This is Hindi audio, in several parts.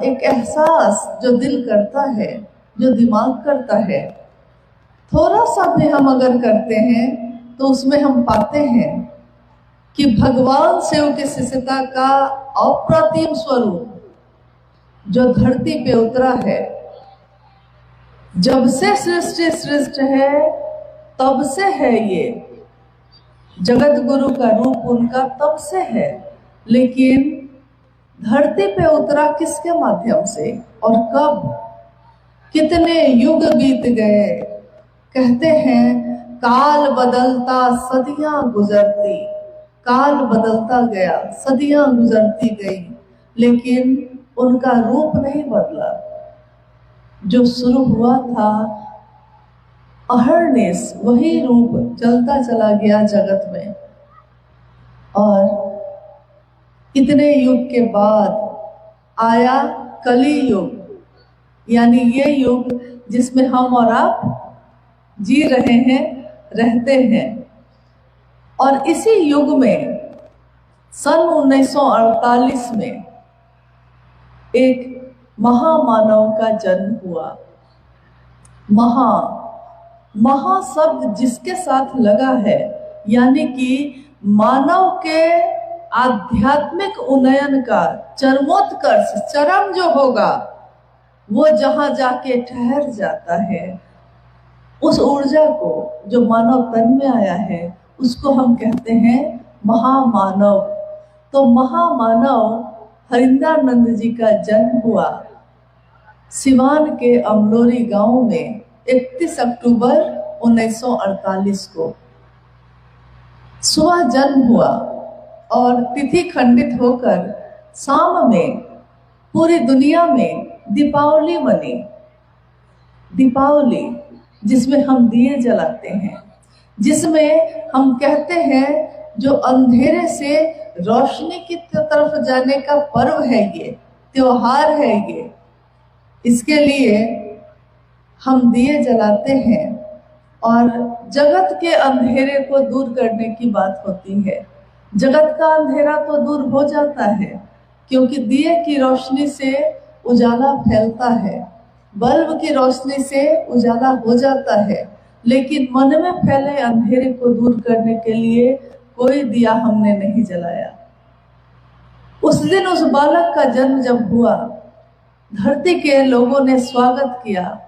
एक एहसास जो दिल करता है, जो दिमाग करता है, थोड़ा सा भी हम अगर करते हैं तो उसमें हम पाते हैं कि भगवान शिव की शिष्यता का अप्रतिम स्वरूप जो धरती पे उतरा है। जब से सृष्टि सृष्ट है तब से है, ये जगत गुरु का रूप उनका तब से है, लेकिन धरती पे उतरा किसके माध्यम से और कब? कितने युग बीत गए। कहते हैं काल बदलता सदियां गुजरती, काल बदलता गया, सदियां गुजरती गई, लेकिन उनका रूप नहीं बदला। जो शुरू हुआ था अहरनिश, वही रूप चलता चला गया जगत में। और इतने युग के बाद आया कली युग, यानी ये युग जिसमें हम और आप जी रहे हैं, रहते हैं। और इसी युग में सन 1948 में एक महामानव का जन्म हुआ। महा शब्द जिसके साथ लगा है, यानी कि मानव के आध्यात्मिक उन्नयन का चरमोत्कर्ष, चरम जो होगा वो जहां जाके ठहर जाता है, उस ऊर्जा को जो मानव तन में आया है उसको हम कहते हैं महामानव। तो महामानव हरिंद्रानंद जी का जन्म हुआ सिवान के अमलोरी गांव में 31 अक्टूबर 1948 को। सुबह जन्म हुआ और तिथि खंडित होकर शाम में पूरी दुनिया में दीपावली मनी। दीपावली जिसमें हम दिए जलाते हैं, जिसमें हम कहते हैं जो अंधेरे से रोशनी की तरफ जाने का पर्व है, ये त्योहार है ये। इसके लिए हम दिए जलाते हैं और जगत के अंधेरे को दूर करने की बात होती है। जगत का अंधेरा तो दूर हो जाता है क्योंकि दिए की रोशनी से उजाला फैलता है, बल्ब की रोशनी से उजाला हो जाता है, लेकिन मन में फैले अंधेरे को दूर करने के लिए कोई दिया हमने नहीं जलाया। उस दिन उस बालक का जन्म जब हुआ, धरती के लोगों ने स्वागत किया,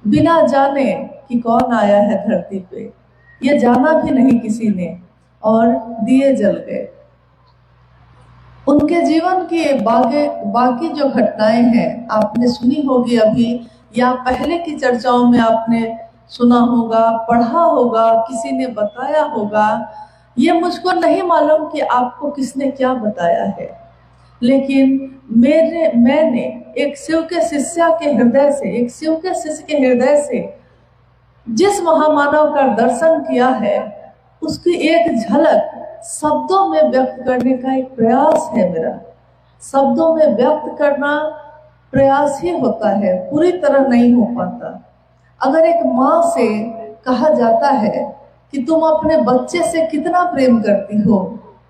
बिना जाने कि कौन आया है धरती पे, ये जाना भी नहीं किसी ने, और दिए जल गए। उनके जीवन की बाकी जो घटनाएं हैं आपने सुनी होगी अभी, या पहले की चर्चाओं में आपने सुना होगा, पढ़ा होगा, किसी ने बताया होगा। ये मुझको नहीं मालूम कि आपको किसने क्या बताया है, लेकिन मैंने एक शिव के शिष्य के हृदय से, एक शिव के शिष्य के हृदय से जिस महामानव का दर्शन किया है, उसकी एक झलक शब्दों में व्यक्त करने का एक प्रयास है मेरा। शब्दों में व्यक्त करना प्रयास ही होता है, पूरी तरह नहीं हो पाता। अगर एक माँ से कहा जाता है कि तुम अपने बच्चे से कितना प्रेम करती हो,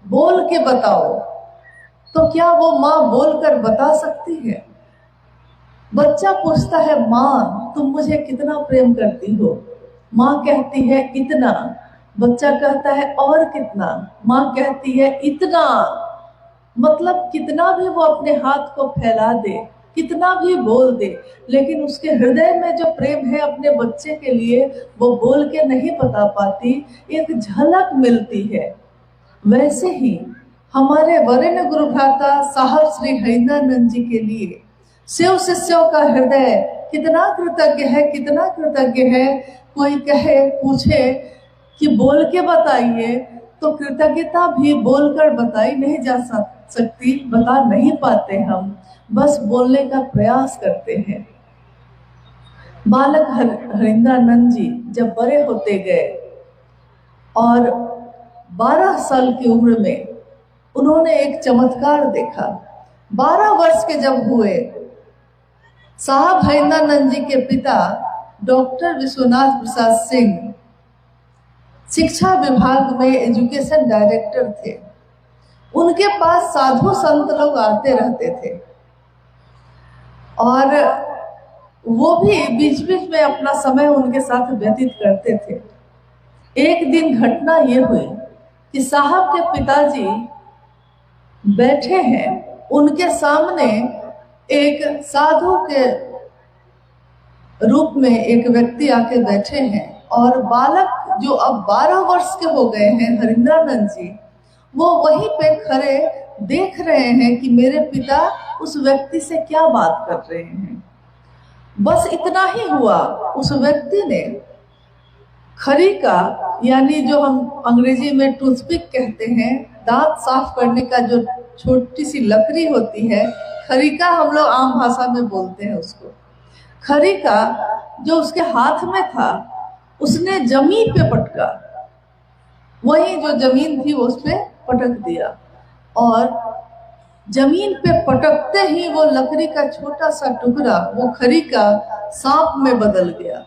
बोल के बताओ, तो क्या वो माँ बोलकर बता सकती है? बच्चा पूछता है, माँ तुम मुझे कितना प्रेम करती हो? माँ कहती है इतना। बच्चा कहता है और कितना? माँ कहती है इतना। मतलब कितना भी वो अपने हाथ को फैला दे, कितना भी बोल दे, लेकिन उसके हृदय में जो प्रेम है अपने बच्चे के लिए वो बोल के नहीं बता पाती, एक झलक मिलती है। वैसे ही हमारे वरेण्य गुरु भ्राता साहब श्री हरिंद्रानंद जी के लिए शिव शिष्यों का हृदय कितना कृतज्ञ है, कितना कृतज्ञ है। कोई कहे, पूछे कि बोल के बताइए, तो कृतज्ञता भी बोलकर बताई नहीं जा सकती, बता नहीं पाते हम, बस बोलने का प्रयास करते हैं। बालक हरिंद्रानंद जी जब बड़े होते गए और 12 साल की उम्र में उन्होंने एक चमत्कार देखा। 12 वर्ष के जब हुए, साहब हरिंद्रानंद जी के पिता डॉक्टर विश्वनाथ प्रसाद सिंह शिक्षा विभाग में एजुकेशन डायरेक्टर थे। उनके पास साधु संत लोग आते रहते थे। और वो भी बीच बीच में अपना समय उनके साथ व्यतीत करते थे। एक दिन घटना ये हुई कि साहब के पिताजी बैठे हैं, उनके सामने एक साधु के रूप में एक व्यक्ति आके बैठे हैं और बालक जो अब 12 वर्ष के हो गए हैं, हरिंद्रानंद जी, वो वहीं पे खड़े देख रहे हैं कि मेरे पिता उस व्यक्ति से क्या बात कर रहे हैं। बस इतना ही हुआ, उस व्यक्ति ने खरी का, यानी जो हम अंग्रेजी में टूथपिक कहते हैं, दांत साफ करने का जो छोटी सी लकड़ी होती है, खरीका हम लोग आम भाषा में बोलते हैं उसको, खरीका जो उसके हाथ में था उसने जमीन पे पटका, वही जो जमीन थी वो उस पे पटक दिया और जमीन पे पटकते ही वो लकड़ी का छोटा सा टुकड़ा वो खरीका सांप में बदल गया।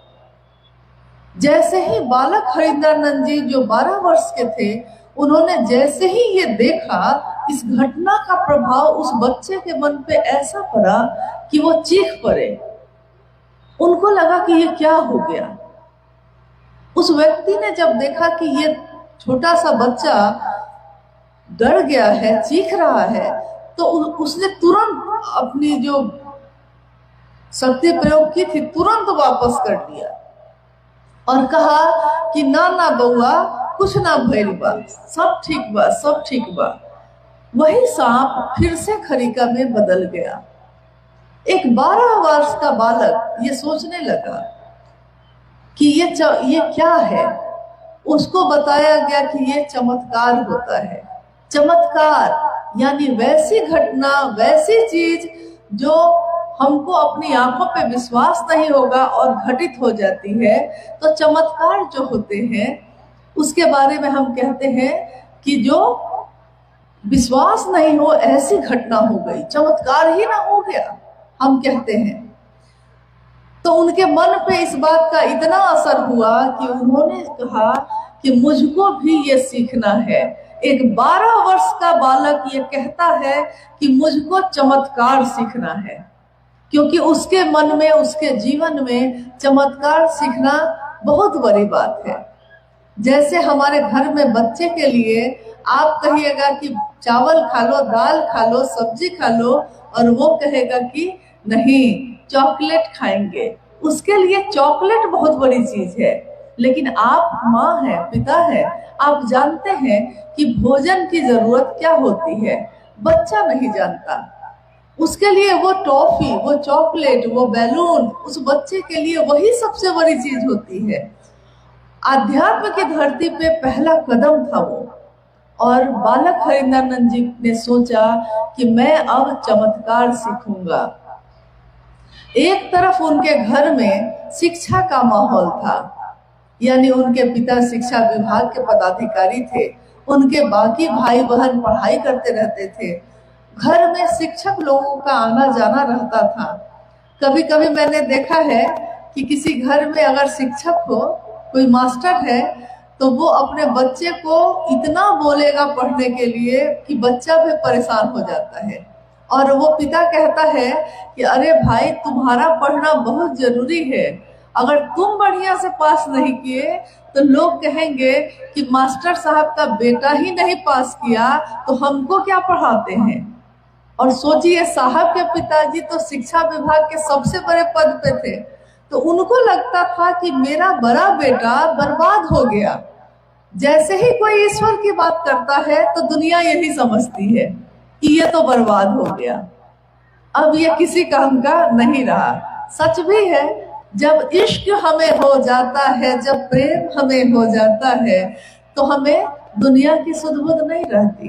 जैसे ही बालक हरिंद्रानंद जी जो 12 वर्ष के थे, उन्होंने जैसे ही ये देखा, इस घटना का प्रभाव उस बच्चे के मन पे ऐसा पड़ा कि वो चीख पड़े। उनको लगा कि ये क्या हो गया। उस व्यक्ति ने जब देखा कि ये छोटा सा बच्चा डर गया है, चीख रहा है, तो उसने तुरंत अपनी जो शक्ति प्रयोग की थी तुरंत वापस कर दिया और कहा कि ना ना बउआ, कुछ ना भइल बा, सब ठीक बा, सब ठीक बा। वही सांप फिर से खरीका में बदल गया। एक 12 वर्ष का बालक ये सोचने लगा कि ये क्या है। उसको बताया गया कि ये चमत्कार होता है। चमत्कार यानी वैसी घटना, वैसी चीज जो हमको अपनी आंखों पे विश्वास नहीं होगा और घटित हो जाती है। तो चमत्कार जो होते हैं उसके बारे में हम कहते हैं कि जो विश्वास नहीं हो ऐसी घटना हो गई, चमत्कार ही ना हो गया, हम कहते हैं। तो उनके मन पे इस बात का इतना असर हुआ कि उन्होंने कहा कि मुझको भी ये सीखना है। एक 12 वर्ष का बालक ये कहता है कि मुझको चमत्कार सीखना है, क्योंकि उसके मन में, उसके जीवन में चमत्कार सीखना बहुत बड़ी बात है। जैसे हमारे घर में बच्चे के लिए आप कहिएगा कि चावल खा लो, दाल खा लो, सब्जी खा लो, और वो कहेगा कि नहीं, चॉकलेट खाएंगे। उसके लिए चॉकलेट बहुत बड़ी चीज है। लेकिन आप माँ हैं, पिता हैं, आप जानते हैं कि भोजन की जरूरत क्या होती है। बच्चा नहीं जानता। उसके लिए वो टॉफी, वो चॉकलेट, वो बैलून, उस बच्चे के लिए वही सबसे बड़ी चीज होती है। आध्यात्म की धरती पे पहला कदम था वो। और बालक हरिंद्रानंद जी ने सोचा कि मैं अब चमत्कार सीखूंगा। एक तरफ उनके घर में शिक्षा का माहौल था, यानी उनके पिता शिक्षा विभाग के पदाधिकारी थे, उनके बाकी भाई बहन पढ़ाई करते रहते थे, घर में शिक्षक लोगों का आना जाना रहता था। कभी कभी मैंने देखा है कि किसी घर में अगर शिक्षक हो, कोई मास्टर है, तो वो अपने बच्चे को इतना बोलेगा पढ़ने के लिए कि बच्चा भी परेशान हो जाता है। और वो पिता कहता है कि अरे भाई, तुम्हारा पढ़ना बहुत जरूरी है, अगर तुम बढ़िया से पास नहीं किए तो लोग कहेंगे कि मास्टर साहब का बेटा ही नहीं पास किया तो हमको क्या पढ़ाते हैं। और सोचिए, साहब के पिताजी तो शिक्षा विभाग के सबसे बड़े पद पे थे, तो उनको लगता था कि मेरा बड़ा बेटा बर्बाद हो गया। जैसे ही कोई ईश्वर की बात करता है तो दुनिया यही समझती है कि ये तो बर्बाद हो गया, अब ये किसी काम का नहीं रहा। सच भी है, जब इश्क हमें हो जाता है, जब प्रेम हमें हो जाता है, तो हमें दुनिया की सुध-बुध नहीं रहती।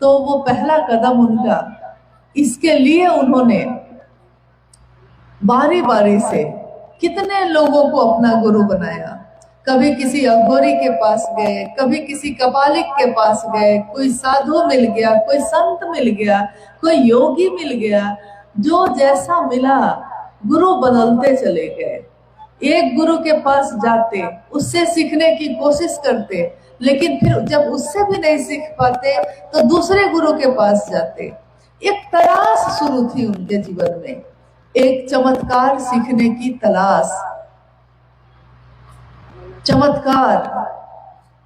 तो वो पहला कदम उनका, इसके लिए उन्होंने बारी बारी से कितने लोगों को अपना गुरु बनाया। कभी किसी अघोरी के पास गए, कभी किसी कपालिक के पास गए, कोई साधु मिल गया, कोई संत मिल गया, कोई योगी मिल गया, जो जैसा मिला गुरु बदलते चले गए। एक गुरु के पास जाते, उससे सीखने की कोशिश करते, लेकिन फिर जब उससे भी नहीं सीख पाते तो दूसरे गुरु के पास जाते। एक तरास शुरू थी उनके जीवन में। एक चमत्कार सीखने की तलाश, चमत्कार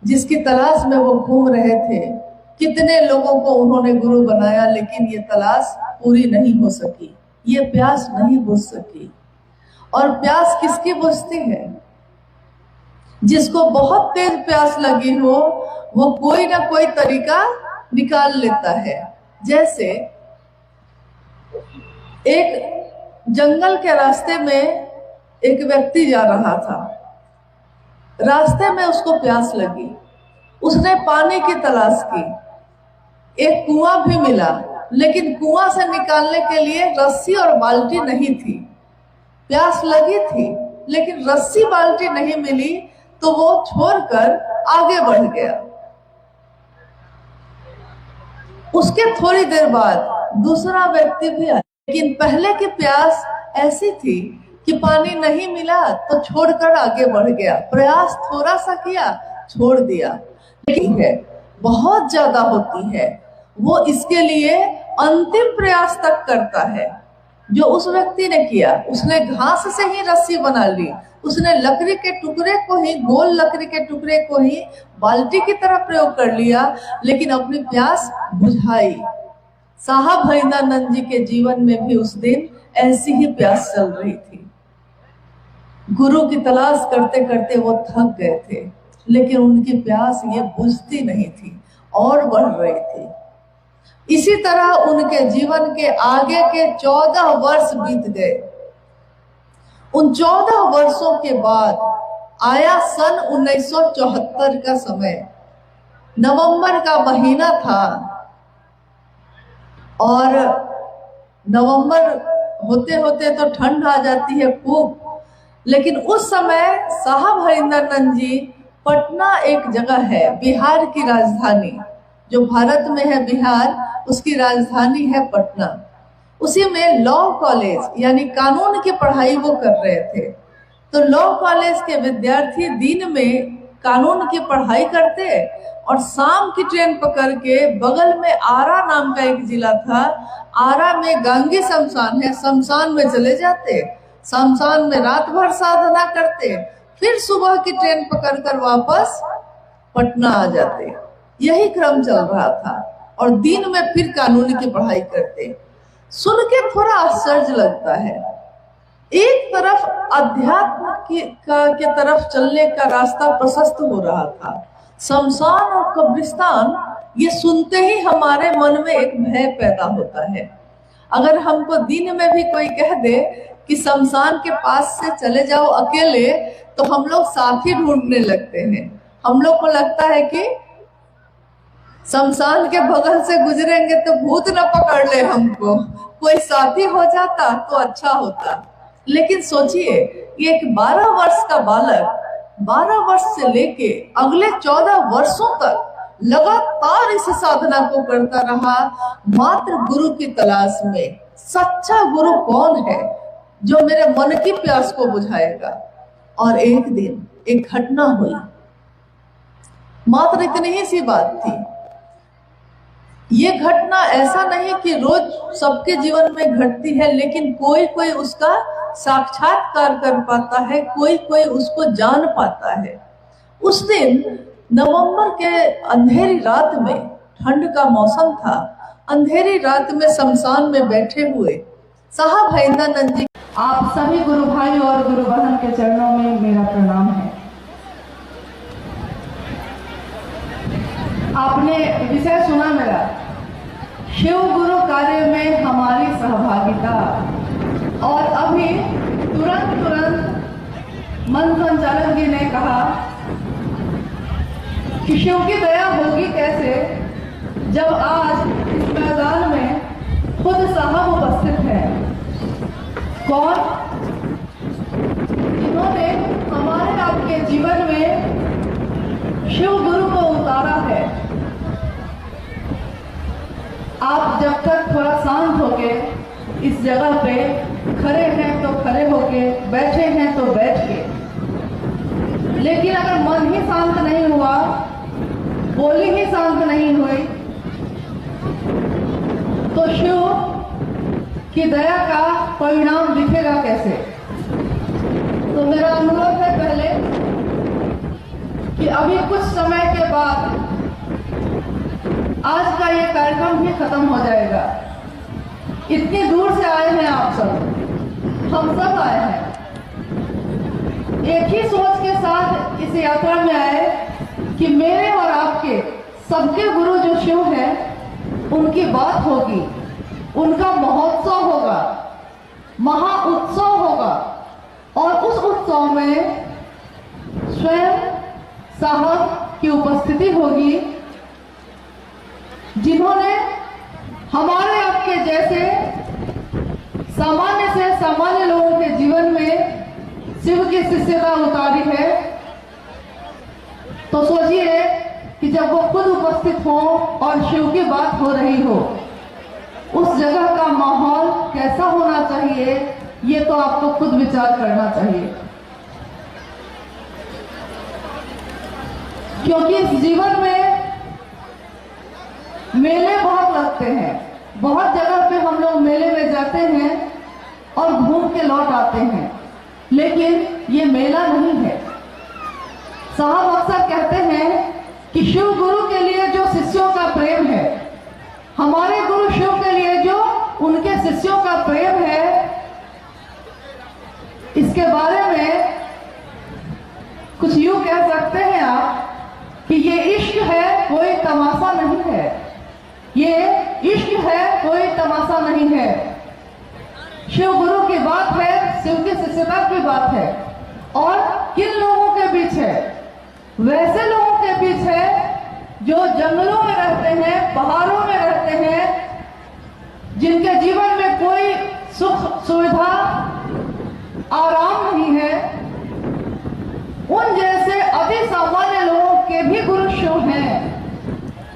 जिसकी तलाश में वो घूम रहे थे। कितने लोगों को उन्होंने गुरु बनाया, लेकिन ये तलाश पूरी नहीं हो सकी, ये प्यास नहीं बुझ सकी। और प्यास किसकी बुझती है? जिसको बहुत तेज प्यास लगी हो, वो कोई ना कोई तरीका निकाल लेता है। जैसे एक जंगल के रास्ते में एक व्यक्ति जा रहा था, रास्ते में उसको प्यास लगी, उसने पानी की तलाश की, एक कुआं भी मिला, लेकिन कुआं से निकालने के लिए रस्सी और बाल्टी नहीं थी। प्यास लगी थी लेकिन रस्सी बाल्टी नहीं मिली, तो वो छोड़कर आगे बढ़ गया। उसके थोड़ी देर बाद दूसरा व्यक्ति भी आया, लेकिन पहले की प्यास ऐसी थी कि पानी नहीं मिला तो छोड़कर आगे बढ़ गया, प्रयास थोड़ा सा किया, छोड़ दिया। लेकिन है बहुत ज्यादा होती है, वो इसके लिए अंतिम प्रयास तक करता है। जो उस व्यक्ति ने किया, उसने घास से ही रस्सी बना ली, उसने लकड़ी के टुकड़े को ही, गोल लकड़ी के टुकड़े को ही बाल्टी की तरह प्रयोग कर लिया, लेकिन अपनी प्यास बुझाई। साहब हरिंदरानंद जी के जीवन में भी उस दिन ऐसी ही प्यास चल रही थी। गुरु की तलाश करते करते वो थक गए थे, लेकिन उनकी प्यास ये बुझती नहीं थी और बढ़ रही थी। इसी तरह उनके जीवन के आगे के 14 वर्ष बीत गए। उन 14 वर्षों के बाद आया सन 1974 का समय। नवंबर का महीना था और नवंबर होते होते तो ठंड आ जाती है खूब। लेकिन उस समय साहब हरिंदरानंद जी, पटना एक जगह है, बिहार की राजधानी, जो भारत में है बिहार, उसकी राजधानी है पटना। उसी में लॉ कॉलेज यानी कानून की पढ़ाई वो कर रहे थे। तो लॉ कॉलेज के विद्यार्थी दिन में कानून की पढ़ाई करते और शाम की ट्रेन पकड़ के बगल में आरा नाम का एक जिला था, आरा में गांगी शमशान है, शमशान में चले जाते, शमशान में रात भर साधना करते, फिर सुबह की ट्रेन पकड़कर वापस पटना आ जाते। यही क्रम चल रहा था और दिन में फिर कानून की पढ़ाई करते। सुन के थोड़ा आश्चर्य लगता है। एक तरफ अध्यात्म के तरफ चलने का रास्ता प्रशस्त हो रहा था, शमशान और कब्रिस्तान, ये सुनते ही हमारे मन में एक भय पैदा होता है। अगर हमको दिन में भी कोई कह दे कि शमशान के पास से चले जाओ अकेले, तो हम लोग साथी ढूंढने लगते हैं। हम लोग को लगता है कि शमशान के बगल से गुजरेंगे तो भूत न पकड़ ले हमको, कोई साथी हो जाता तो अच्छा होता। लेकिन सोचिए, ये एक 12 वर्ष का बालक 12 वर्ष से लेके अगले 14 वर्षों तक लगातार इस साधना को करता रहा, मात्र गुरु की तलाश में। सच्चा गुरु कौन है जो मेरे मन की प्यास को बुझाएगा? और एक दिन एक घटना हुई, मात्र इतनी ही सी बात थी। ये घटना ऐसा नहीं कि रोज सबके जीवन में घटती है, लेकिन कोई कोई उसका साक्षात्कार कर पाता है, कोई कोई उसको जान पाता है। उस दिन नवंबर के अंधेरी रात में, ठंड का मौसम था, अंधेरी रात में शमशान में बैठे हुए साहब हरिंदरानंद जी। आप सभी गुरु भाई और गुरु बहन के चरणों में मेरा प्रणाम है। आपने विषय सुना मेरा, शिव गुरु कार्य में हमारी सहभागिता। और अभी तुरंत मन संचालक जी ने कहा कि शिव की दया होगी कैसे, जब आज इस मैदान में खुद साहब उपस्थित हैं। कौन? जिन्होंने हमारे आपके जीवन में शिव गुरु को उतारा है। आप जब तक थोड़ा शांत होके इस जगह पे खड़े हैं तो खड़े होके, बैठे हैं तो बैठ के, लेकिन अगर मन ही शांत नहीं हुआ, बोली ही शांत नहीं हुई, तो शिव की दया का परिणाम से। तो मेरा अनुरोध है पहले कि अभी कुछ समय के बाद आज का ये कार्यक्रम भी खत्म हो जाएगा। इतनी दूर से आए हैं आप सब, हम सब आए हैं एक ही सोच के साथ इस यात्रा में आए कि मेरे और आपके सबके गुरु जो शिव हैं उनकी बात होगी, उनका महोत्सव होगा, महाउत्सव होगा और उस उत्सव में स्वयं साहब की उपस्थिति होगी, जिन्होंने हमारे आपके जैसे सामान्य से सामान्य लोगों के जीवन में शिव की शिष्यता उतारी है। तो सोचिए कि जब वो खुद उपस्थित हो और शिव की बात हो रही हो, उस जगह का माहौल कैसा होना चाहिए, ये तो आपको खुद विचार करना चाहिए। क्योंकि इस जीवन में मेले बहुत लगते हैं, बहुत जगह पे हम लोग मेले में जाते हैं और घूम के लौट आते हैं, लेकिन ये मेला नहीं है। साहब अक्सर कहते हैं कि शिव गुरु के लिए जो शिष्यों का प्रेम है, हमारे गुरु शिव के लिए जो उनके शिष्यों का प्रेम है, इसके बारे में कुछ यूं कह सकते हैं आप कि ये इश्क है, कोई तमाशा नहीं है। ये इश्क है, कोई तमाशा नहीं है। शिव गुरु की बात है, शिव की शिष्यता की बात है। और किन लोगों के बीच है? वैसे लोगों के बीच है जो जंगलों में रहते हैं, पहाड़ों में रहते हैं, जिनके जीवन में कोई सुख सुविधा आराम नहीं है। उन जैसे अति सामान्य लोगों के भी गुरु शिव हैं।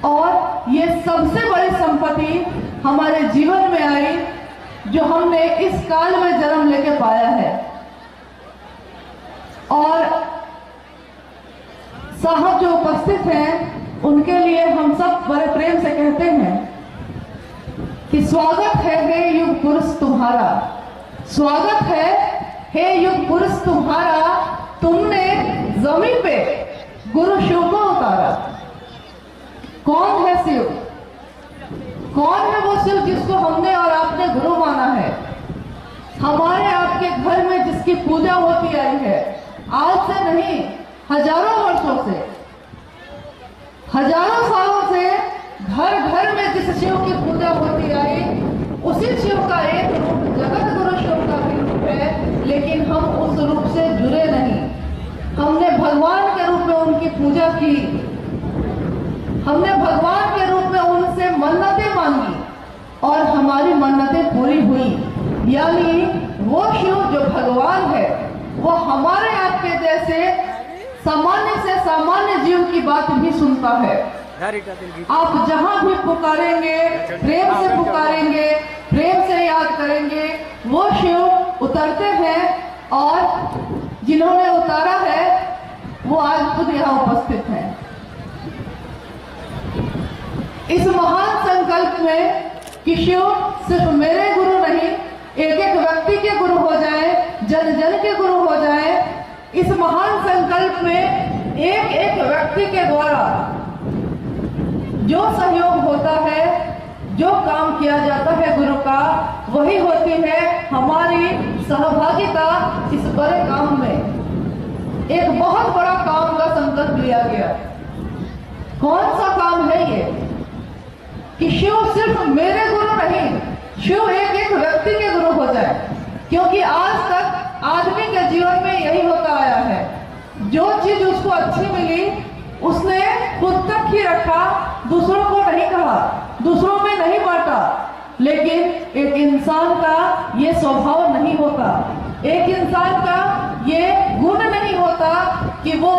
और ये सबसे बड़ी संपत्ति हमारे जीवन में आई जो हमने इस काल में जन्म लेके पाया है। और साहब जो उपस्थित हैं उनके लिए हम सब बड़े प्रेम से कहते हैं कि स्वागत है हे युग पुरुष तुम्हारा, स्वागत है हे युग पुरुष तुम्हारा, तुमने जमीन पे गुरु शिव को उतारा। कौन है शिव? कौन है वो शिव जिसको हमने और आपने गुरु माना है? हमारे आपके घर में जिसकी पूजा होती आई है, आज से नहीं, हजारों वर्षों से, हजारों सालों से घर घर में जिस शिव की पूजा होती आई, उसी शिव का एक रूप जगत गुरु शिव का भी रूप है, लेकिन हम उस रूप से जुड़े नहीं। हमने भगवान के रूप में उनकी पूजा की, हमने भगवान के रूप में उनसे मन्नतें मांगी और हमारी मन्नतें पूरी हुई। यानी वो शिव जो भगवान है वो हमारे आपके जैसे सामान्य से सामान्य जीव की बात भी सुनता है। आप जहां भी पुकारेंगे, प्रेम से पुकारेंगे, प्रेम से याद करेंगे, वो शिव उतरते हैं। और जिन्होंने उतारा है वो आज खुद यहाँ उपस्थित हैं। इस महान संकल्प में कि शिव सिर्फ मेरे गुरु नहीं, एक एक व्यक्ति के गुरु हो जाए, जन जन के गुरु हो जाए, इस महान संकल्प में एक एक व्यक्ति के द्वारा जो सहयोग होता है, जो काम किया जाता है गुरु का, वही होती है हमारी सहभागिता इस बड़े काम में। एक बहुत बड़ा काम का संकल्प लिया गया। कौन सा काम है ये? कि शिव सिर्फ मेरे गुरु नहीं, शिव एक एक व्यक्ति के गुरु हो जाए। क्योंकि आज तक आदमी के जीवन में यही होता आया है, जो चीज उसको अच्छी मिली उसने खुद तक ही रखा, दूसरों को नहीं कहा, दूसरों में नहीं बांटा। लेकिन एक इंसान का ये स्वभाव नहीं होता, एक इंसान का ये गुण नहीं होता कि वो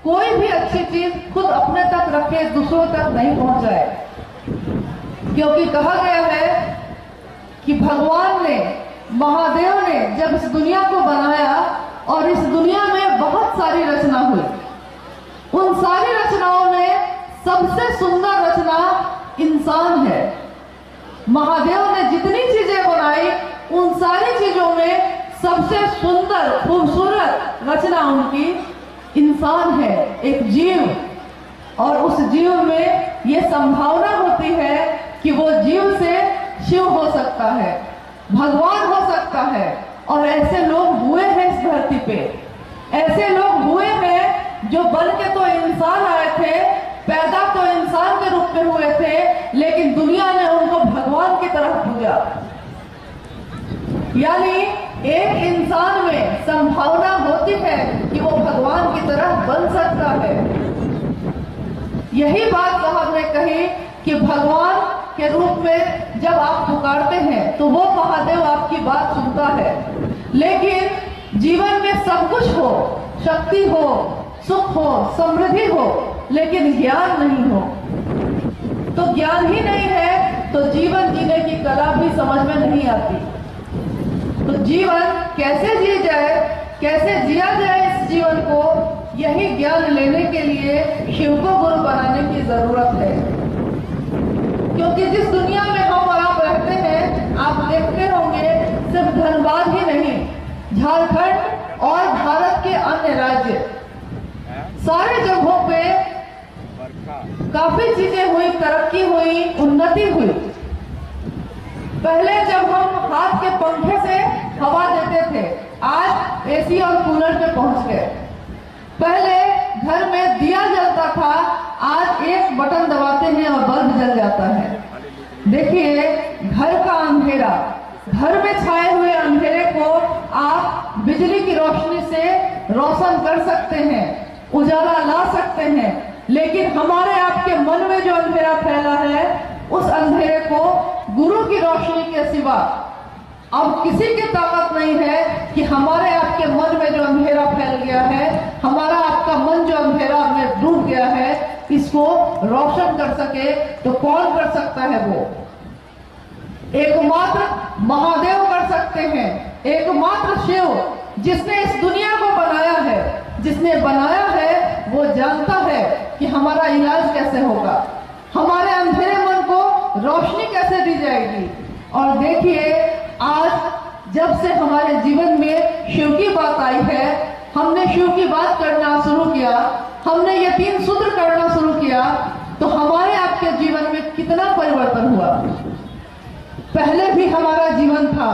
कोई भी अच्छी चीज खुद अपने तक रखे, दूसरों तक नहीं पहुंचाए। क्योंकि कहा गया है कि भगवान ने, महादेव ने जब इस दुनिया को बनाया और इस दुनिया में बहुत सारी रचना हुई, उन सारी रचनाओं में सबसे सुंदर रचना इंसान है। महादेव ने जितनी चीजें बनाई उन सारी चीजों में सबसे सुंदर खूबसूरत रचना उनकी इंसान है, एक जीव। और उस जीव में ये संभावना होती है कि वो जीव से शिव हो सकता है, भगवान हो सकता है। और ऐसे लोग हुए हैं इस धरती पे, ऐसे लोग हुए हैं जो बन के तो इंसान आए थे, पैदा तो इंसान के रूप में हुए थे, लेकिन दुनिया ने उनको भगवान की तरह पूजा। यानी एक इंसान में संभावना होती है कि वो भगवान की तरह बन सकता है। यही बात साहब ने कही कि भगवान के रूप में जब आप पुकारते हैं तो वो महादेव आपकी बात सुनता है। लेकिन जीवन में सब कुछ हो, शक्ति हो, सुख हो, समृद्धि हो, लेकिन ज्ञान नहीं हो, तो ज्ञान ही नहीं है तो जीवन जीने की कला भी समझ में नहीं आती। तो जीवन कैसे जी जाए, कैसे जिया जाए इस जीवन को, यही ज्ञान लेने के लिए शिव को गुरु बनाने की जरूरत है। क्योंकि जिस दुनिया में हम और आप रहते हैं, आप देखते होंगे सिर्फ धनबाद ही नहीं, झारखंड और भारत के अन्य राज्य, सारे जगहों पे काफी चीजें हुई, तरक्की हुई, उन्नति हुई। पहले जब हम हाथ के पंखे से हवा देते थे, आज एसी और कूलर पे पहुंच गए। पहले घर में दिया जलता था, आज एक बटन दबाते हैं और बल्ब जल जाता है। देखिए, घर का अंधेरा, घर में छाए हुए अंधेरे को आप बिजली की रोशनी से रोशन कर सकते हैं, उजाला ला सकते हैं। लेकिन हमारे आपके मन में जो अंधेरा फैला है, उस अंधेरे को गुरु की रोशनी के सिवा अब किसी की ताकत नहीं है कि हमारे आपके मन में जो अंधेरा फैल गया है, हमारा आपका मन जो अंधेरा में डूब गया है, इसको रोशन कर सके। तो कौन कर सकता है? वो एकमात्र महादेव कर सकते हैं, एकमात्र शिव जिसने इस दुनिया को बनाया है। जिसने बनाया है वो जानता है कि हमारा इलाज कैसे होगा, हमारे अंधेरे मन को रोशनी कैसे दी जाएगी। और देखिए, आज जब से हमारे जीवन में शिव की बात आई है, हमने शिव की बात करना शुरू किया, हमने ये 3 सूत्र करना शुरू किया, तो हमारे आपके जीवन में कितना परिवर्तन हुआ। पहले भी हमारा जीवन था,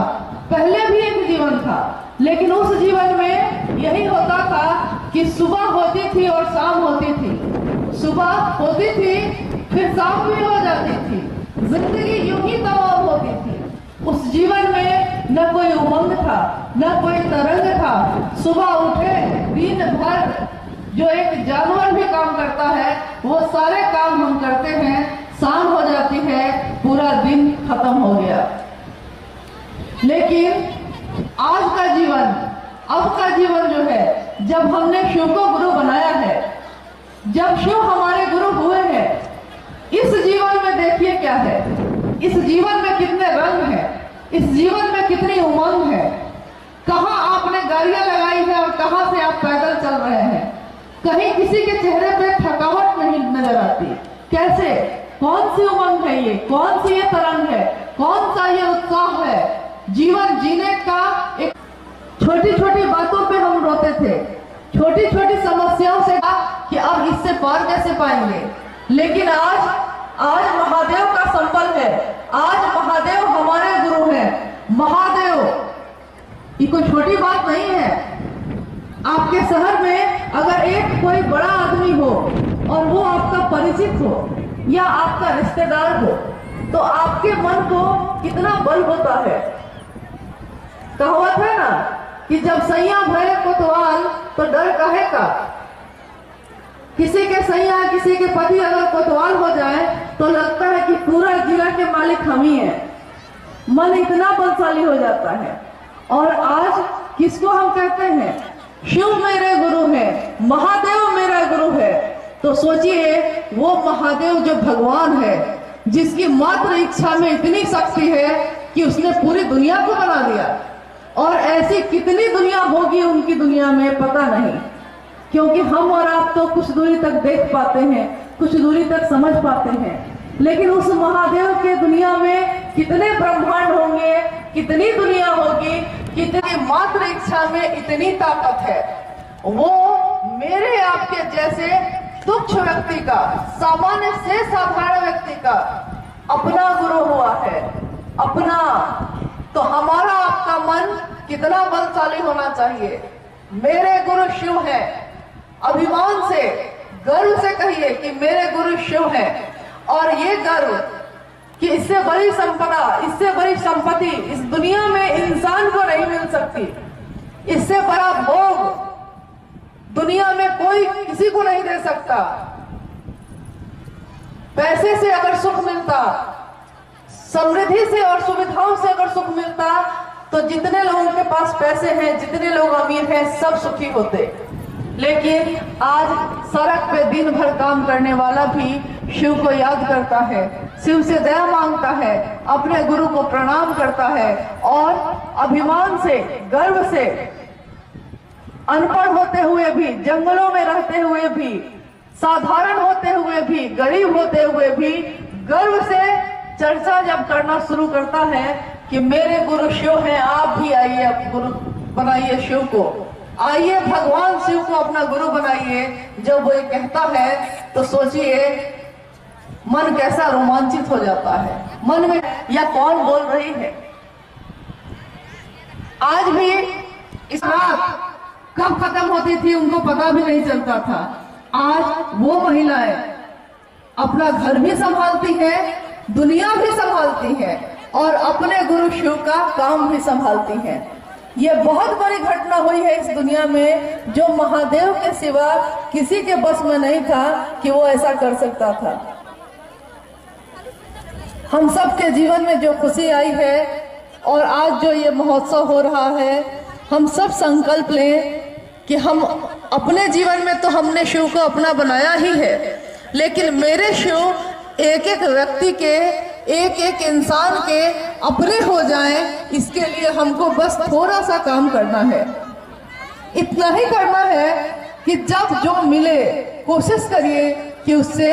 पहले भी एक जीवन था, लेकिन उस जीवन में यही होता था कि सुबह होती थी और शाम होती थी, सुबह होती थी फिर शाम भी हो जाती थी, जिंदगी यूं ही तमाम होती थी। उस जीवन में न कोई उमंग था, न कोई तरंग था। सुबह उठे, दिन भर जो एक जानवर भी काम करता है वो सारे काम हम करते हैं, शाम हो जाती है, पूरा दिन खत्म हो गया। लेकिन आज का जीवन, अब का जीवन जो है, जब हमने शिव को गुरु बनाया है, जब शिव हमारे गुरु हुए हैं, इस जीवन में देखिए क्या है, इस जीवन में कितने रंग हैं, इस जीवन में कितनी उमंग है। कहाँ आपने गाड़ियां लगाई है और कहाँ से आप पैदल चल रहे हैं। कहीं किसी के चेहरे पे थकावट नहीं नजर आती। कैसे, कौन सी उमंग है ये, कौन सी ये तरंग है, कौन सा ये उत्साह है। जीवन जीने का एक, छोटी छोटी बातों पे हम रोते थे, छोटी छोटी समस्याओं से कि अब इससे पार कैसे पाएंगे। लेकिन आज महादेव का संबल है, आज महादेव हमारे गुरु हैं। महादेव ये कोई छोटी बात नहीं है। आपके शहर में अगर एक कोई बड़ा आदमी हो और वो आपका परिचित हो या आपका रिश्तेदार हो, तो आपके मन को कितना बल होता है। कहावत है ना कि जब सैया भरे कोतवाल तो डर काहे का। किसी के सैया, किसी के पति अगर कोतवाल हो जाए तो लगता है कि पूरा जिला के मालिक हम ही हैं। मन इतना बलशाली हो जाता है। और आज किसको हम कहते हैं, शिव मेरे गुरु है, महादेव मेरा गुरु है। तो सोचिए, वो महादेव जो भगवान है, जिसकी मात्र इच्छा में इतनी शक्ति है कि उसने पूरी दुनिया को बना दिया। और ऐसी कितनी दुनिया होगी उनकी दुनिया में पता नहीं, क्योंकि हम और आप तो कुछ दूरी तक देख पाते हैं, कुछ दूरी तक समझ पाते हैं। लेकिन उस महादेव के दुनिया में कितने ब्रह्मांड होंगे, कितनी दुनिया होगी कि इतनी मात्र इच्छा में इतनी ताकत है। वो मेरे आपके जैसे तुच्छ व्यक्ति का, सामान्य से साधारण व्यक्ति का अपना गुरु हुआ है, अपना। तो हमारा आपका मन कितना बलशाली होना चाहिए। मेरे गुरु शिव है, अभिमान से, गर्व से कहिए कि मेरे गुरु शिव है। और ये गर्व कि इससे बड़ी संपदा, इससे बड़ी संपत्ति इस दुनिया में इंसान को नहीं मिल सकती। इससे बड़ा भोग दुनिया में कोई किसी को नहीं दे सकता। पैसे से अगर सुख मिलता, समृद्धि से और सुविधाओं से अगर सुख मिलता, तो जितने लोगों के पास पैसे हैं, जितने लोग अमीर हैं, सब सुखी होते। लेकिन आज सड़क पे दिन भर काम करने वाला भी शिव को याद करता है, शिव से दया मांगता है, अपने गुरु को प्रणाम करता है और अभिमान से, गर्व से, अनपढ़ होते हुए भी, जंगलों में रहते हुए भी, साधारण होते हुए भी, गरीब होते हुए भी गर्व से चर्चा जब करना शुरू करता है कि मेरे गुरु शिव हैं, आप भी आइए, अब गुरु बनाइए शिव को, आइए भगवान शिव को अपना गुरु बनाइए। जब वो ये कहता है तो सोचिए मन कैसा रोमांचित हो जाता है। मन में या कौन बोल रही है। आज भी इस रात कब खत्म होती थी उनको पता भी नहीं चलता था। आज वो महिलाएं अपना घर भी संभालती है, दुनिया भी संभालती है और अपने गुरु शिव का काम भी संभालती है। ये बहुत बड़ी घटना हुई है इस दुनिया में, जो महादेव के सिवा किसी के बस में नहीं था कि वो ऐसा कर सकता था। हम सब के जीवन में जो खुशी आई है और आज जो ये महोत्सव हो रहा है, हम सब संकल्प लें कि हम अपने जीवन में तो हमने शिव को अपना बनाया ही है, लेकिन मेरे शिव एक एक व्यक्ति के, एक एक इंसान के अपने हो जाएं, इसके लिए हमको बस थोड़ा सा काम करना है। इतना ही करना है कि जब जो मिले कोशिश करिए कि उससे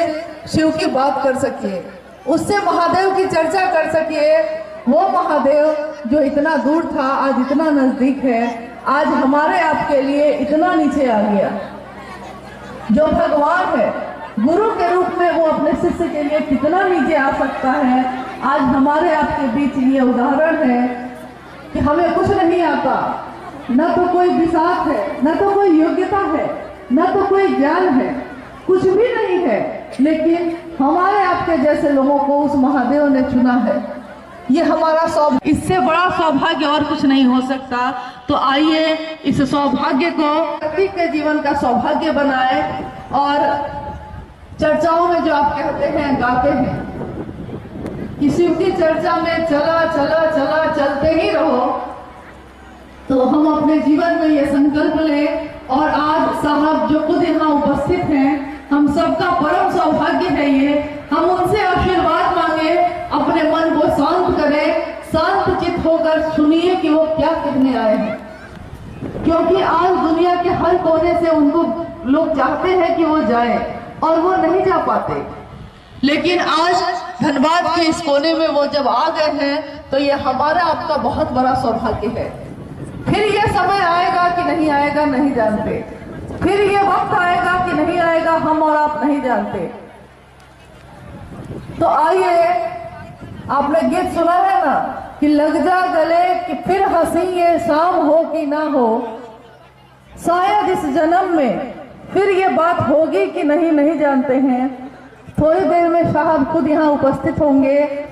शिव की बात कर सकिए, उससे महादेव की चर्चा कर सकिए। वो महादेव जो इतना दूर था आज इतना नजदीक है, आज हमारे आपके लिए इतना नीचे आ गया। जो भगवान है गुरु के रूप में, वो अपने शिष्य के लिए कितना नीचे आ सकता है। आज हमारे आपके बीच ये उदाहरण है कि हमें कुछ नहीं आता, न तो कोई विसाख है, न तो कोई योग्यता है, न तो कोई ज्ञान है, कुछ भी नहीं है, लेकिन हमारे आपके जैसे लोगों को उस महादेव ने चुना है। ये हमारा सौभाग्य, इससे बड़ा सौभाग्य और कुछ नहीं हो सकता। तो आइए इस सौभाग्य को व्यक्ति के जीवन का सौभाग्य बनाए और चर्चाओं में जो आप कहते हैं, गाते हैं कि शिव की चर्चा में चला चला चला चलते ही रहो, तो हम अपने जीवन में ये संकल्प लें। और आज साहब जो खुद यहाँ उपस्थित हैं, हम सबका परम सौभाग्य है ये, हम उनसे आशीर्वाद मांगे, अपने मन को शांत करें, शांत चित्त होकर सुनिए कि वो क्या कहने आए हैं। क्योंकि आज दुनिया के हर कोने से उनको लोग चाहते हैं कि वो जाए और वो नहीं जा पाते, लेकिन आज धनबाद के इस कोने में वो जब आ गए हैं तो ये हमारा आपका बहुत बड़ा सौभाग्य है। फिर ये समय आएगा कि नहीं आएगा नहीं जानते, फिर ये वक्त आएगा कि नहीं आएगा हम और आप नहीं जानते। तो आइए, आपने गीत सुना है ना कि लग जा गले कि फिर हंसी ये शाम हो कि ना हो, शायद इस जन्म में फिर ये बात होगी कि नहीं नहीं जानते हैं। थोड़ी देर में साहब खुद यहाँ उपस्थित होंगे,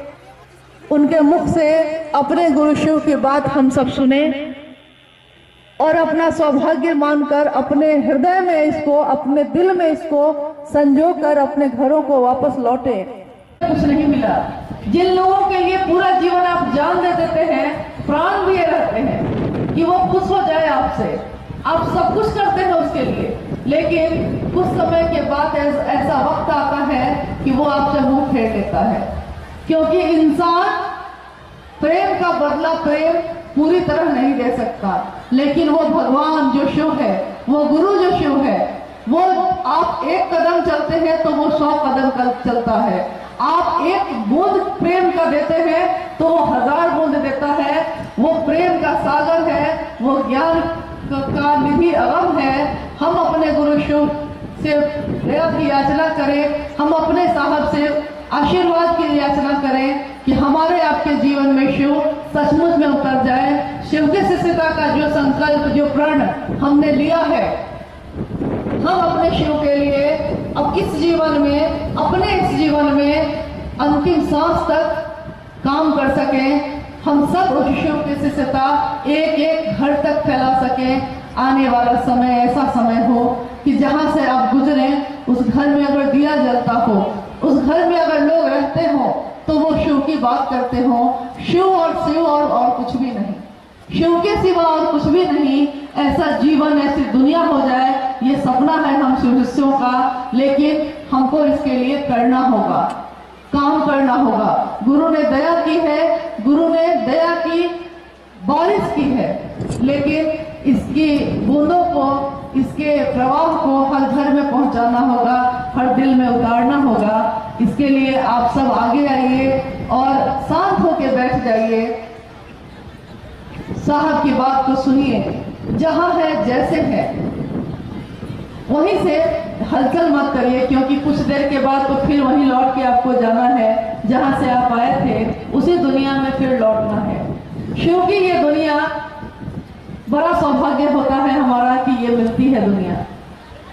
उनके मुख से अपने गुरु शिव की बात हम सब सुने और अपना सौभाग्य मानकर अपने हृदय में इसको, अपने दिल में इसको संजो कर अपने घरों को वापस लौटे। कुछ नहीं मिला। जिन लोगों के लिए पूरा जीवन आप जान दे देते हैं, प्राण दिए रहते हैं कि वो खुश हो जाए आपसे, आप सब कुछ करते हैं उसके लिए, लेकिन कुछ समय के बाद ऐसा वक्त आता है कि वो आपसे मुंह फेर लेता है। क्योंकि इंसान प्रेम का बदला प्रेम पूरी तरह नहीं दे सकता, लेकिन वो भगवान जो शिव है, वो गुरु जो शिव है, वो आप एक कदम चलते हैं तो वो 100 कदम चलता है। आप एक बूंद प्रेम का देते हैं तो वो 1000 बूंद देता है। वो प्रेम का सागर है, ज्ञान का निधि अगम है, हम अपने गुरु शिव से दया की याचना करें, हम अपने साहब से आशीर्वाद की याचना करें कि हमारे आपके जीवन में शिव सचमुच में उतर जाए। शिव की शिष्यता का जो संकल्प, जो प्रण हमने लिया है, हम अपने शिव के लिए अब इस जीवन में, अपने इस जीवन में अंतिम सांस तक काम कर सकें। हम सब उस शिव की शिष्यता एक एक घर तक फैला सकें। आने वाला समय ऐसा समय हो कि जहां से आप गुजरें, उस घर में अगर दिया जलता हो, उस घर में अगर लोग रहते हो, तो वो शिव की बात करते हो। शिव और कुछ भी नहीं, शिव के सिवा और कुछ भी नहीं। ऐसा जीवन, ऐसी दुनिया हो जाए, ये सपना है हम शिव शिष्यों का। लेकिन हमको इसके लिए करना होगा, काम करना होगा। गुरु ने दया की है, गुरु ने दया की बारिश की है, लेकिन इसकी बूंदों को, इसके प्रवाह को हर घर में पहुंचाना होगा, हर दिल में उतारना होगा। इसके लिए आप सब आगे आइए और शांत होकर बैठ जाइए, साहब की बात को सुनिए। जहां है जैसे है वहीं से हलचल मत करिए, क्योंकि कुछ देर के बाद तो फिर वहीं लौट के आपको जाना है जहां से आप आए थे, उसी दुनिया में फिर लौटना है। शिव की ये दुनिया, बड़ा सौभाग्य होता है हमारा कि ये मिलती है दुनिया।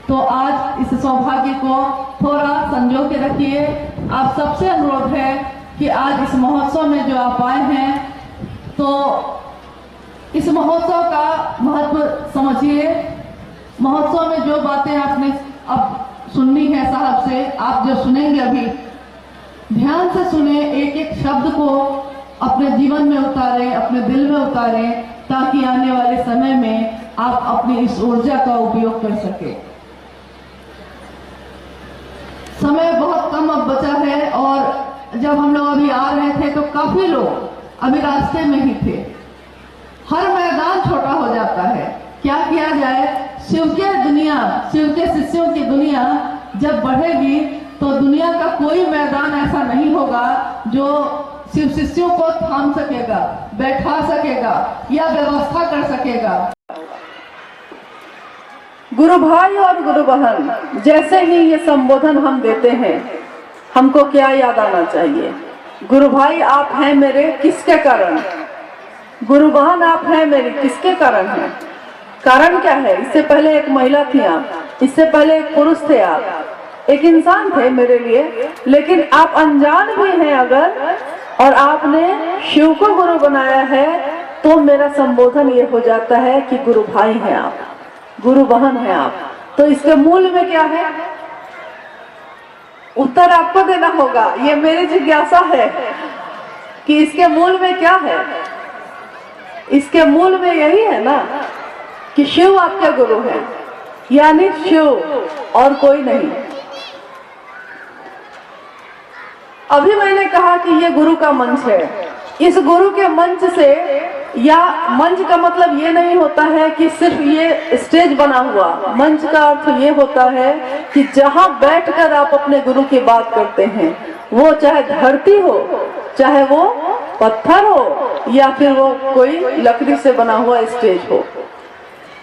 तो आज इस सौभाग्य को थोड़ा संजो के रखिए। आप सबसे अनुरोध है कि आज इस महोत्सव में जो आप आए हैं, तो इस महोत्सव का महत्व समझिए। महोत्सव में जो बातें आपने अब सुननी है साहब से, आप जो सुनेंगे अभी, ध्यान से सुने, एक एक शब्द को अपने जीवन में उतारें, अपने दिल में उतारें, ताकि आने वाले समय में आप अपनी इस ऊर्जा का उपयोग कर सके। समय बहुत कम अब बचा है, और जब हम लोग अभी आ रहे थे तो काफी लोग अभी रास्ते में ही थे। हर मैदान छोटा हो जाता है, क्या किया जाए? शिव के दुनिया, शिव के शिष्यों की दुनिया जब बढ़ेगी तो दुनिया का कोई मैदान ऐसा नहीं होगा जो शिव शिष्यों को थाम सकेगा, बैठा सकेगा या व्यवस्था कर सकेगा। गुरु भाई और गुरु बहन, जैसे ही ये संबोधन हम देते हैं, हमको क्या याद आना चाहिए? गुरु भाई आप हैं मेरे, किसके कारण? गुरु बहन आप हैं मेरी, किसके कारण है? कारण क्या है? इससे पहले एक महिला थी आप, इससे पहले एक पुरुष थे आप, एक इंसान थे मेरे लिए। लेकिन आप अनजान भी हैं अगर, और आपने शिव को गुरु बनाया है, तो मेरा संबोधन ये हो जाता है कि गुरु भाई हैं आप, गुरु बहन हैं आप। तो इसके मूल में क्या है? उत्तर आपको देना होगा। ये मेरी जिज्ञासा है कि इसके मूल में क्या है। इसके मूल में यही है ना कि शिव आपके गुरु हैं, यानी शिव और कोई नहीं। अभी मैंने कहा कि ये गुरु का मंच है। इस गुरु के मंच से, या मंच का मतलब ये नहीं होता है कि सिर्फ ये स्टेज बना हुआ, मंच का अर्थ ये होता है कि जहां बैठकर आप अपने गुरु की बात करते हैं, वो चाहे धरती हो, चाहे वो पत्थर हो, या फिर वो कोई लकड़ी से बना हुआ स्टेज हो,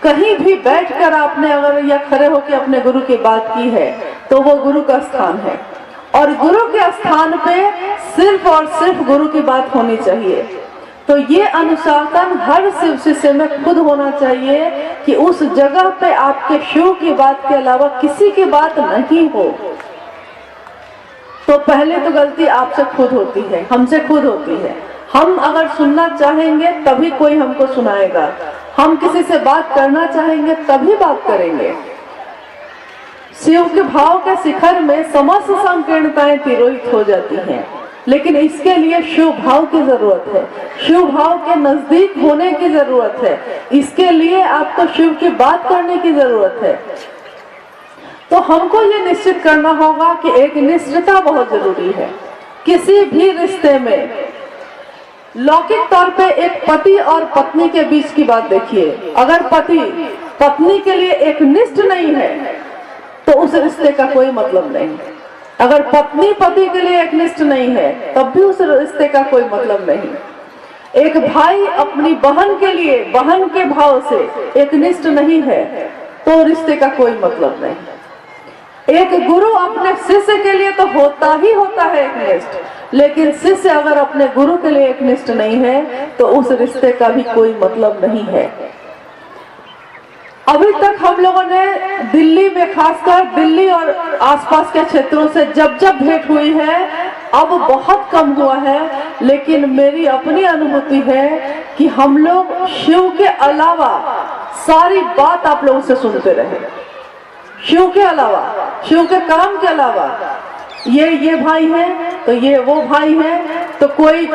कहीं भी बैठकर आपने अगर या खड़े होकर अपने गुरु की बात की है, तो वो गुरु का स्थान है। और गुरु के स्थान पे सिर्फ और सिर्फ गुरु की बात होनी चाहिए। तो ये अनुशासन हर शिव शिष्य में खुद होना चाहिए कि उस जगह पे आपके शिव की बात के अलावा किसी की बात नहीं हो। तो पहले तो गलती आपसे खुद होती है, हमसे खुद होती है। हम अगर सुनना चाहेंगे तभी कोई हमको सुनाएगा, हम किसी से बात करना चाहेंगे तभी बात करेंगे। शिव के भाव के शिखर में समस्त संकीर्णताएं तिरोहित हो जाती हैं, लेकिन इसके लिए शिव भाव की जरूरत है, शिव भाव के नजदीक होने की जरूरत है। इसके लिए आपको शिव की बात करने की जरूरत है। तो हमको ये निश्चित करना होगा कि एक निष्ठता बहुत जरूरी है किसी भी रिश्ते में। लौकिक तौर पे एक पति और पत्नी के बीच की बात देखिए, अगर पति पत्नी के लिए एक निष्ठ नहीं है तो उस रिश्ते का कोई मतलब नहीं। अगर पत्नी पति के लिए एकनिष्ठ नहीं है, तब भी उस रिश्ते का कोई मतलब नहीं। एक भाई अपनी बहन के लिए बहन के भाव से एकनिष्ठ नहीं है तो रिश्ते का कोई मतलब नहीं। एक गुरु अपने शिष्य के लिए तो होता ही होता है एकनिष्ठ, लेकिन शिष्य अगर अपने गुरु के लिए एकनिष्ठ नहीं है तो उस रिश्ते का भी कोई मतलब नहीं है। अभी तक हम लोगों ने दिल्ली में, खासकर दिल्ली और आसपास के क्षेत्रों से जब जब भेंट हुई है, अब बहुत कम हुआ है, लेकिन मेरी अपनी अनुभूति है कि हम लोग शिव के अलावा सारी बात आप लोगों से सुनते रहे। शिव के अलावा, शिव के काम के अलावा, ये भाई है तो ये वो भाई है, तो कोई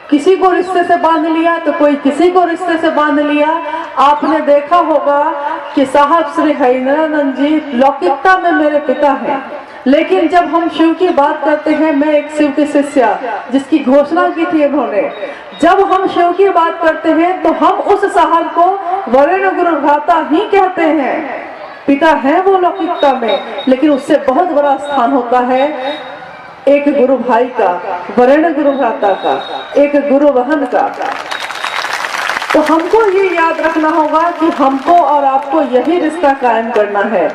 किसी को रिश्ते से बांध लिया तो कोई किसी को रिश्ते से बांध लिया। आपने देखा होगा कि साहब श्री हरिनानंद जी लौकिकता में मेरे पिता हैं, लेकिन जब हम शिव की बात करते हैं, मैं एक शिव की शिष्या जिसकी घोषणा की थी इन्होंने, जब हम शिव की बात करते हैं तो हम उस साहब को वरेण्य गुरु भ्राता ही कहते हैं। पिता है वो लौकिकता में, लेकिन उससे बहुत बड़ा स्थान होता है एक गुरु भाई का, वरेण्य गुरु भ्राता का, एक गुरु बहन का। तो हमको ये याद रखना होगा कि हमको और आपको यही रिश्ता कायम करना है।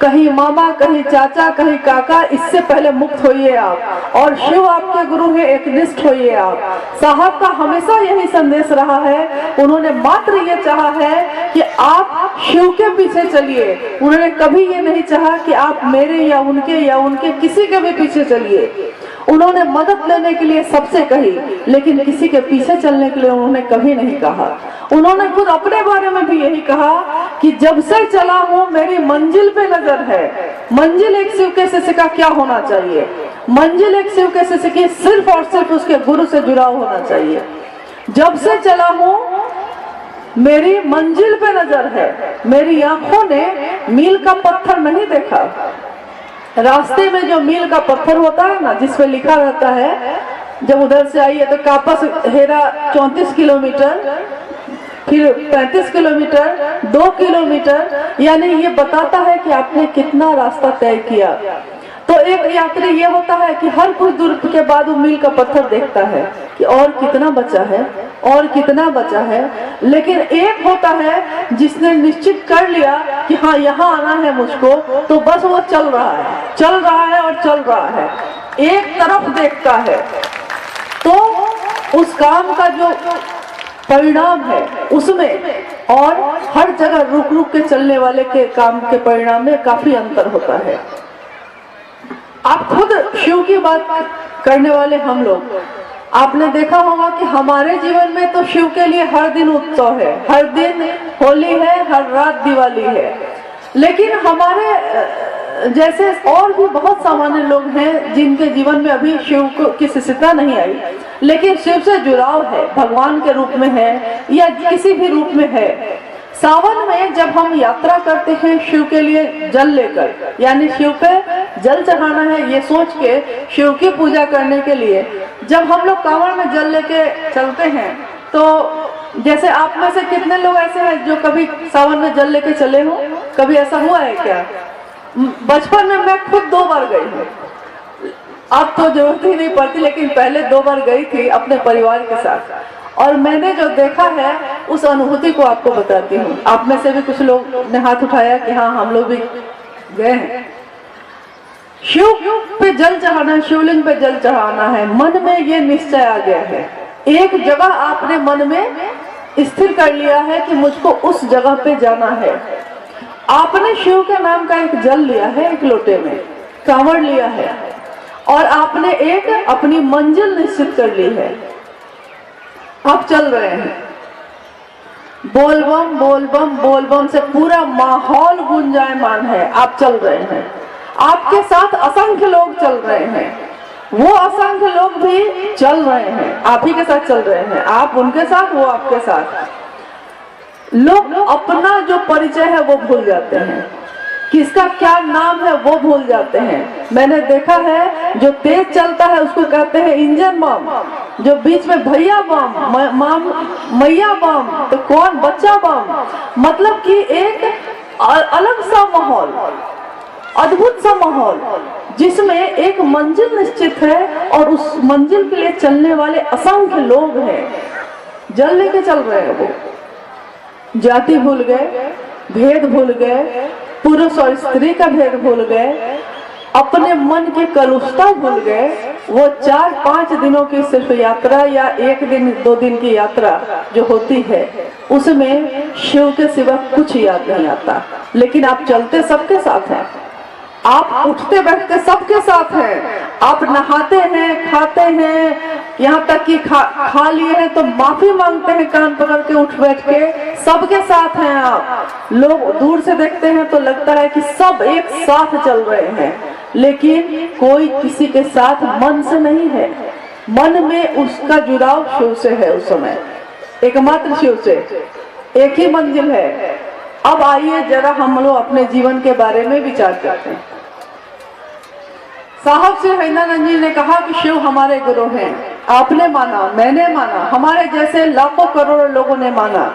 कहीं मामा, कहीं चाचा, कहीं काका, इससे पहले मुक्त होइए आप, और शिव आपके गुरु है, एकनिष्ठ होइए आप। साहब का हमेशा यही संदेश रहा है, उन्होंने मात्र ये चाहा है कि आप शिव के पीछे चलिए। उन्होंने कभी ये नहीं चाहा कि आप मेरे या उनके किसी के भी पीछे चलिए। उन्होंने मदद लेने के लिए सबसे कही, लेकिन किसी के पीछे चलने के लिए उन्होंने कभी नहीं कहा। उन्होंने खुद अपने बारे में भी यही कहा कि जब से चला हूँ मेरी मंजिल पे नजर है। मंजिल एक शिव के शिष्य का क्या होना चाहिए? मंजिल एक शिव के शिष्य की सिर्फ और सिर्फ उसके गुरु से जुड़ाव होना चाहिए। जब से चला हूँ मेरी मंजिल पे नजर है। मेरी आंखों ने मील का पत्थर नहीं देखा। रास्ते में जो मील का पत्थर होता है ना, जिसपे लिखा रहता है जब उधर से आइए तो कापस हेरा 34 किलोमीटर, फिर 35 किलोमीटर, 2 किलोमीटर, यानी ये बताता है कि आपने कितना रास्ता तय किया। तो एक यात्री ये होता है कि हर कुछ दूर के बाद वो मील का पत्थर देखता है कि और कितना बचा है, और कितना बचा है। लेकिन एक होता है जिसने निश्चित कर लिया कि हाँ यहाँ आना है मुझको, तो बस वो चल रहा है, चल रहा है और चल रहा है, एक तरफ देखता है। तो उस काम का जो परिणाम है उसमें और हर जगह रुक रुक के चलने वाले के काम के परिणाम में काफी अंतर होता है। आप खुद शिव की बात करने वाले हम लोग, आपने देखा होगा कि हमारे जीवन में तो शिव के लिए हर दिन उत्सव है, हर दिन होली है, हर रात दिवाली है। लेकिन हमारे जैसे और भी बहुत सामान्य लोग हैं जिनके जीवन में अभी शिव की शिष्यता नहीं आई, लेकिन शिव से जुड़ाव है, भगवान के रूप में है या किसी भी रूप में है। सावन में जब हम यात्रा करते हैं शिव के लिए जल लेकर, यानी शिव पे जल चढ़ाना है ये सोच के, शिव की पूजा करने के लिए जब हम लोग कांवड़ में जल लेके चलते हैं, तो जैसे आप में से कितने लोग ऐसे हैं जो कभी सावन में जल लेके चले हो? कभी ऐसा हुआ है क्या? बचपन में मैं खुद 2 बार गई हूँ, अब तो जरूरत ही नहीं पड़ती, लेकिन पहले 2 बार गई थी अपने परिवार के साथ, और मैंने जो देखा है उस अनुभूति को आपको बताती हूँ। आप में से भी कुछ लोग ने हाथ उठाया कि हाँ हम लोग भी गए हैं। शिव पे जल चढ़ाना, शिवलिंग पे जल चढ़ाना है, मन में ये निश्चय आ गया है। एक जगह आपने मन में स्थिर कर लिया है कि मुझको उस जगह पे जाना है। आपने शिव के नाम का एक जल लिया है, एक लोटे में कांवड़ लिया है, और आपने एक अपनी मंजिल निश्चित कर ली है। आप चल रहे हैं, बोलबम बोलबम बोलबम से पूरा माहौल गुंजायमान है। आप चल रहे हैं, आपके साथ असंख्य लोग चल रहे हैं, वो असंख्य लोग भी चल रहे हैं, आप ही के साथ चल रहे हैं, आप उनके साथ, वो आपके साथ। लोग अपना जो परिचय है वो भूल जाते हैं, किसका क्या नाम है वो भूल जाते हैं। मैंने देखा है जो तेज चलता है उसको कहते हैं इंजन बम, जो बीच में भैया बम, मैया बम, तो कौन बच्चा बम। मतलब कि एक अलग सा माहौल, अद्भुत सा माहौल, जिसमें एक मंजिल निश्चित है और उस मंजिल के लिए चलने वाले असंख्य लोग हैं। जल लेके चल रहे हैं वो। जाति भूल गए, भेद भूल गए, पुरुष और स्त्री का भेद भूल गए, अपने मन की कलुषता भूल गए। वो 4-5 दिनों की सिर्फ यात्रा या 1 दिन 2 दिन की यात्रा जो होती है उसमें शिव के सिवा कुछ याद नहीं आता। लेकिन आप चलते सबके साथ हैं, आप उठते बैठते सबके साथ हैं, आप नहाते हैं, खाते हैं, यहाँ तक कि खा लिए हैं तो माफी मांगते हैं कान पकड़ के उठ बैठ के, सबके साथ हैं आप। लोग दूर से देखते हैं तो लगता है कि सब एक साथ चल रहे हैं, लेकिन कोई किसी के साथ मन से नहीं है। मन में उसका जुड़ाव शिव से है, उस समय एकमात्र शिव से, एक ही मंजिल है। अब आइए जरा हम लोग अपने जीवन के बारे में विचार करते हैं। साहब श्री हरिनानंद जी ने कहा कि शिव हमारे गुरु हैं। आपने माना, मैंने माना, हमारे जैसे लाखों करोड़ों लोगों ने माना।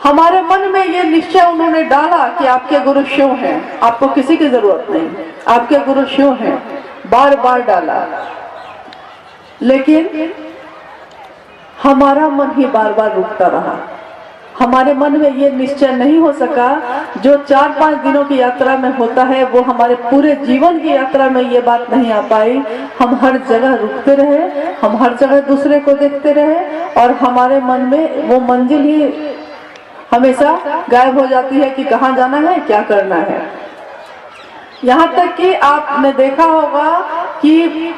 हमारे मन में ये निश्चय उन्होंने डाला कि आपके गुरु शिव हैं, आपको किसी की जरूरत नहीं, आपके गुरु शिव हैं, बार बार डाला। लेकिन हमारा मन ही बार बार रुकता रहा। हमारे मन में ये निश्चय नहीं हो सका जो 4-5 दिनों की यात्रा में होता है, वो हमारे पूरे जीवन की यात्रा में ये बात नहीं आ पाई। हम हर जगह रुकते रहे, हम हर जगह दूसरे को देखते रहे और हमारे मन में वो मंजिल ही हमेशा गायब हो जाती है कि कहाँ जाना है, क्या करना है। यहाँ तक कि आपने देखा होगा कि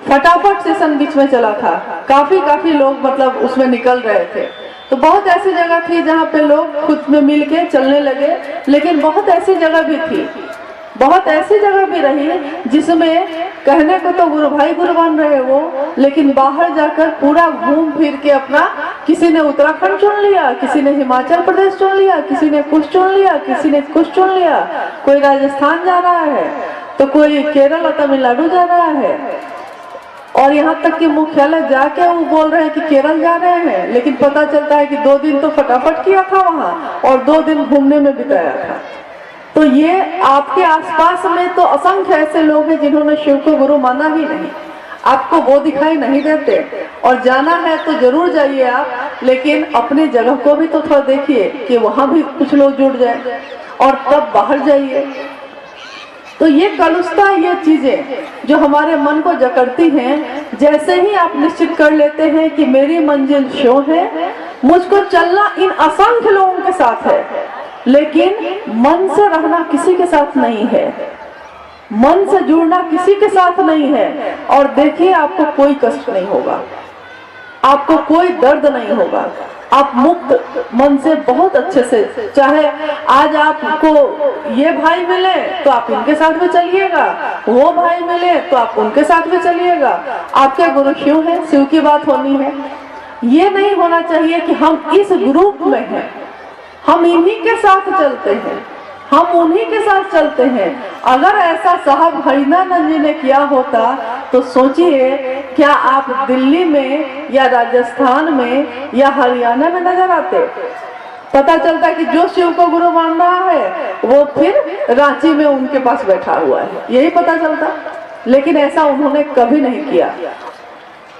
फटाफट सेशन बीच में चला था, काफी लोग मतलब उसमें निकल रहे थे। तो बहुत ऐसी जगह थी जहाँ पे लोग खुद में मिल के चलने लगे, लेकिन बहुत ऐसी जगह भी थी, बहुत ऐसी जगह भी रही जिसमें कहने को तो गुरु भाई गुरु बन रहे वो, लेकिन बाहर जाकर पूरा घूम फिर के अपना, किसी ने उत्तराखंड चुन लिया, किसी ने हिमाचल प्रदेश चुन लिया, किसी ने कुछ चुन लिया, किसी ने कुछ चुन लिया, कोई राजस्थान जा रहा है तो कोई केरल और तमिलनाडु जा रहा है। और यहाँ तक कि मुख्यालय जाके वो बोल रहे हैं कि केरल जा रहे हैं, लेकिन पता चलता है कि 2 दिन तो फटाफट किया था वहाँ और 2 दिन घूमने में बिताया था। तो ये आपके आसपास में तो असंख्य ऐसे लोग हैं जिन्होंने शिव को गुरु माना ही नहीं, आपको वो दिखाई नहीं देते। और जाना है तो जरूर जाइए आप, लेकिन अपनी जगह को भी तो थोड़ा देखिए कि वहाँ भी कुछ लोग जुड़ जाए और तब बाहर जाइए। तो ये कलुषता, ये चीजें जो हमारे मन को जकड़ती हैं, जैसे ही आप निश्चित कर लेते हैं कि मेरी मंजिल शिव है, मुझको चलना इन असंख्य लोगों के साथ है, लेकिन मन से रहना किसी के साथ नहीं है, मन से जुड़ना किसी के साथ नहीं है। और देखिए आपको कोई कष्ट नहीं होगा, आपको कोई दर्द नहीं होगा, आप मुक्त मन से बहुत अच्छे से, चाहे आज आपको ये भाई मिले तो आप इनके साथ में चलिएगा, वो भाई मिले तो आप उनके साथ में चलिएगा। आपके गुरु शिव है, शिव की बात होनी है। ये नहीं होना चाहिए कि हम इस ग्रुप में हैं, हम इन्हीं के साथ चलते हैं, हम उन्हीं के साथ चलते हैं। अगर ऐसा साहब हरिनानंद जी ने किया होता तो सोचिए, क्या आप दिल्ली में या राजस्थान में या हरियाणा में नजर आते? पता चलता कि जो शिव को गुरु मान रहा है वो फिर रांची में उनके पास बैठा हुआ है, यही पता चलता। लेकिन ऐसा उन्होंने कभी नहीं किया।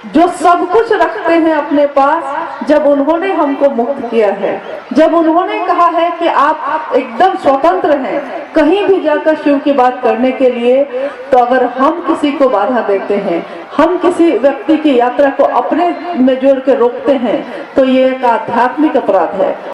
जो सब कुछ रखते हैं अपने पास, जब उन्होंने हमको मुक्त किया है, जब उन्होंने कहा है कि आप एकदम स्वतंत्र हैं कहीं भी जाकर शिव की बात करने के लिए, तो अगर हम किसी को बाधा देते हैं, हम किसी व्यक्ति की यात्रा को अपने में जोड़ के रोकते हैं, तो ये एक आध्यात्मिक अपराध है।